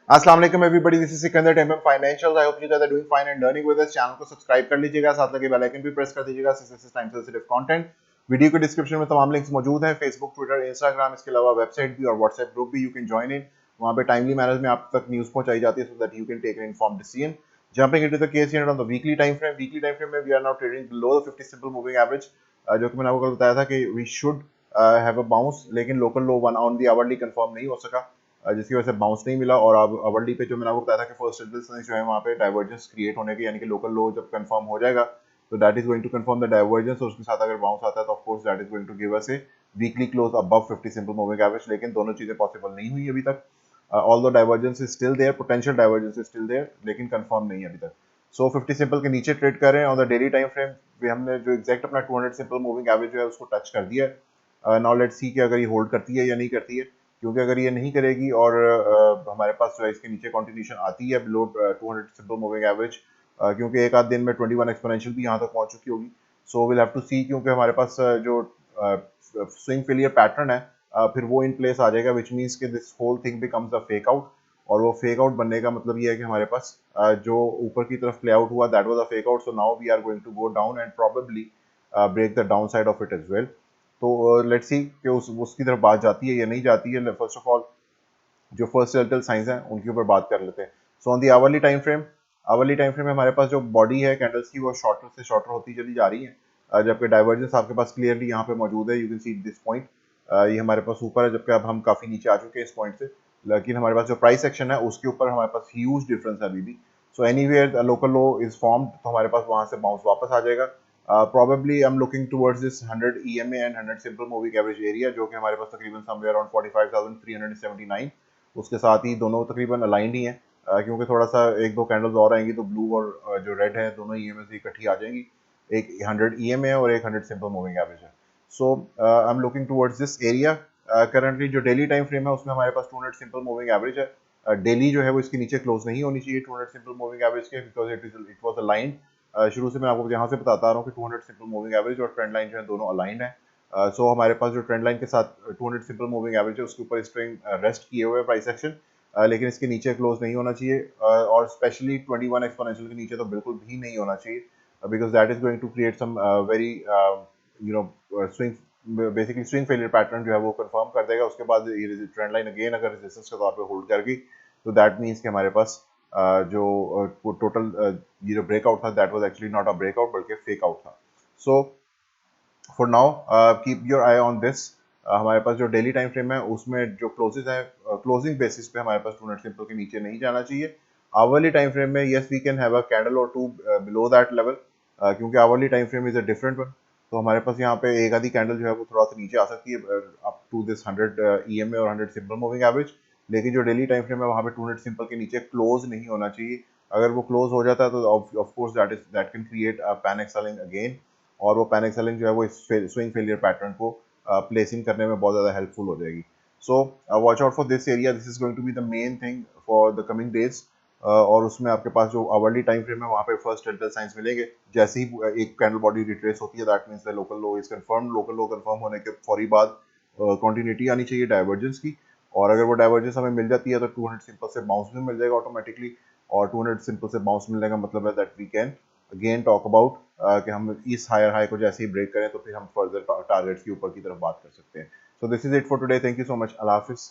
अस्सलाम वालेकुम everybody, this is Sikandar टेम financial. I hope you guys are doing fine and learning with us. Channel को subscribe कर लीजिएगा, साथ लगे बेल आइकन भी प्रेस कर दीजिएगा। इस टाइम सेंसिटिव कंटेंट वीडियो के डिस्क्रिप्शन में तमाम लिंक्स मौजूद हैं, फेसबुक, ट्विटर, इंस्टाग्राम, इसके अलावा वेबसाइट भी और व्हाट्सएप ग्रुप भी। यू कैन जॉइन इन, वहां पे टाइमली मैनर में आप तक न्यूज पहुंचाई जाती है, so that you can take an informed decision. Jumping into the case on the weekly time frame. Weekly time frame में we are now trading below the 50 simple moving average, जो कि मैंने आपको बताया था कि we should have a bounce, लेकिन local low one on the hourly confirm नहीं हो सका, जिसकी वजह से बाउंस नहीं मिला। और अब अवर्ली पे जो मैंने आपको बताया था कि फर्स्ट रेजिस्टेंस जो है वहाँ पे डाइवर्जेंस क्रिएट होने के, यानी कि लोकल लो जब कंफर्म हो जाएगा तो that is going to confirm the divergence, और उसके साथ अगर बाउंस आता है तो of course that is going to give us a weekly close above 50 simple moving average. लेकिन दोनों चीजें पॉसिबल नहीं हुई अभी तक। Although divergence is still there, potential divergence is still there, लेकिन कंफर्म नहीं है अभी तक। सो 50 सिंपल के नीचे ट्रेड कर रहे हैं on the daily time frame. हमने जो एग्जैक्ट अपना 200 सिंपल मूविंग एवरेज जो है उसको टच कर दिया है। नाउ लेट्स सी कि अगर ये होल्ड करती है या नहीं करती है, क्योंकि अगर ये नहीं करेगी और हमारे पास जो है इसके नीचे कंटिन्यूशन आती है बिलो 200 सिंपल मूविंग एवरेज, क्योंकि एक आध दिन में 21 एक्सपोनेंशियल भी यहाँ तक पहुंच चुकी होगी। सो विल हैव टू सी, क्योंकि हमारे पास जो स्विंग फेलियर पैटर्न है फिर वो इन प्लेस आ जाएगा, विच मीन्स कि this whole thing becomes a fake out. और वो फेक आउट बनने का मतलब ये है कि हमारे पास जो ऊपर की तरफ प्ले आउट हुआ that was a fake out, so now we are going to go down and probably break the down side of it as well. तो लेट्स सी कि उसकी तरफ बात जाती है या नहीं जाती है। फर्स्ट ऑफ ऑल जो फर्स्ट टेलटेल साइंस हैं उनके ऊपर बात कर लेते हैं। So on the hourly time frame में हमारे पास जो बॉडी है कैंडल्स की वो शॉर्टर से शॉर्टर होती चली जा रही है, जबकि डाइवर्जेंस आपके पास क्लियरली यहाँ पे मौजूद है। You can see this point, ये हमारे पास ऊपर है, जबकि अब हम काफ़ी नीचे आ चुके हैं इस पॉइंट से। लेकिन हमारे पास जो प्राइस सेक्शन है उसके ऊपर हमारे पास ह्यूज डिफरेंस है अभी भी। So anywhere local low is form, तो हमारे पास वहाँ से बाउंस वापस आ जाएगा। Probably I am looking towards this 100 EMA and 100 simple moving average area, जो कि हमारे पास तकरीबन समवेयर अराउंड 45,379। उसके साथ ही दोनों तकरीबन अलाइंड ही हैं, क्योंकि थोड़ा सा एक दो कैंडल्स और आएंगी तो ब्लू और जो रेड है दोनों EMA से इकट्ठी आ जाएंगी। एक 100 EMA है और एक 100 सिंपल मूविंग एवरेज है। So I am looking towards this area. Currently जो डेली टाइम फ्रेम है उसमें हमारे पास 200 सिंपल मूविंग एवरेज है। डेली जो है वो इसके नीचे क्लोज नहीं होनी चाहिए 200 सिंपल मूविंग एवरेज के, बिकॉज इट वाज अलाइंड। शुरू से मैं आपको यहाँ से बताता आ रहा हूँ कि 200 सिंपल मूविंग एवरेज और ट्रेंड लाइन जो है दोनों अलाइंड है। सो हमारे पास जो ट्रेंड लाइन के साथ 200 सिंपल मूविंग एवरेज है उसके ऊपर स्ट्रिंग रेस्ट किए हुए प्राइस एक्शन, लेकिन इसके नीचे क्लोज नहीं होना चाहिए, और स्पेशली 21 एक्सपोनेंशियल के नीचे तो बिल्कुल भी नहीं होना चाहिए, because that is going to create some very you know swing, basically swing failure pattern जो है वो कंफर्म कर देगा। उसके बाद ये ट्रेंड लाइन अगेन अगर रेजिस्टेंस के तौर पे होल्ड कर गई तो दैट मीन्स कि हमारे पास जो टोटल ये जो ब्रेकआउट था that was actually not a breakout बल्कि फेक आउट था। So for now keep your I on this. हमारे पास जो डेली टाइम फ्रेम है उसमें जो क्लोजेज है क्लोजिंग बेसिस पे हमारे पास 200 सिंपल के नीचे नहीं जाना चाहिए। आवरली टाइम फ्रेम में yes we can have a candle or two below that level, क्योंकि hourly time frame is a different one. तो हमारे पास यहाँ पे एक आधी कैंडल जो है वो थोड़ा सा नीचे आ सकती है अप टू दिस 100 EMA और 100 सिंपल मूविंग एवरेज, लेकिन जो डेली टाइम फ्रेम है वहाँ पे 200 सिंपल के नीचे क्लोज नहीं होना चाहिए। अगर वो क्लोज हो जाता है तो of course that can create panic selling again, और वो पैनिक सेलिंग जो है वो इस स्विंग फेलियर पैटर्न को प्लेसिंग करने में बहुत ज़्यादा हेल्पफुल हो जाएगी। So watch out for this area, this is going to be the main thing for the coming days. और उसमें आपके पास जो आवरली टाइम फ्रेम है वहाँ पे फर्स्ट टेलटेल साइंस मिलेंगे। जैसे ही एक कैंडल बॉडी रिट्रेस होती है that means the local low is confirm. Local low confirm होने के फौरी बाद कंटिन्यूटी आनी चाहिए डाइवर्जेंस की, और अगर वो डाइवर्जेंस हमें मिल जाती है तो 200 सिंपल से बाउंस भी मिल जाएगा ऑटोमेटिकली। और 200 सिंपल से बाउंस मिलने का मतलब है that we can again talk about कि हम इस हायर हाई को जैसे ही ब्रेक करें तो फिर हम फर्दर टारगेट्स के ऊपर की तरफ बात कर सकते हैं। So this is it for today, thank you so much, अल्लाह हाफिज़।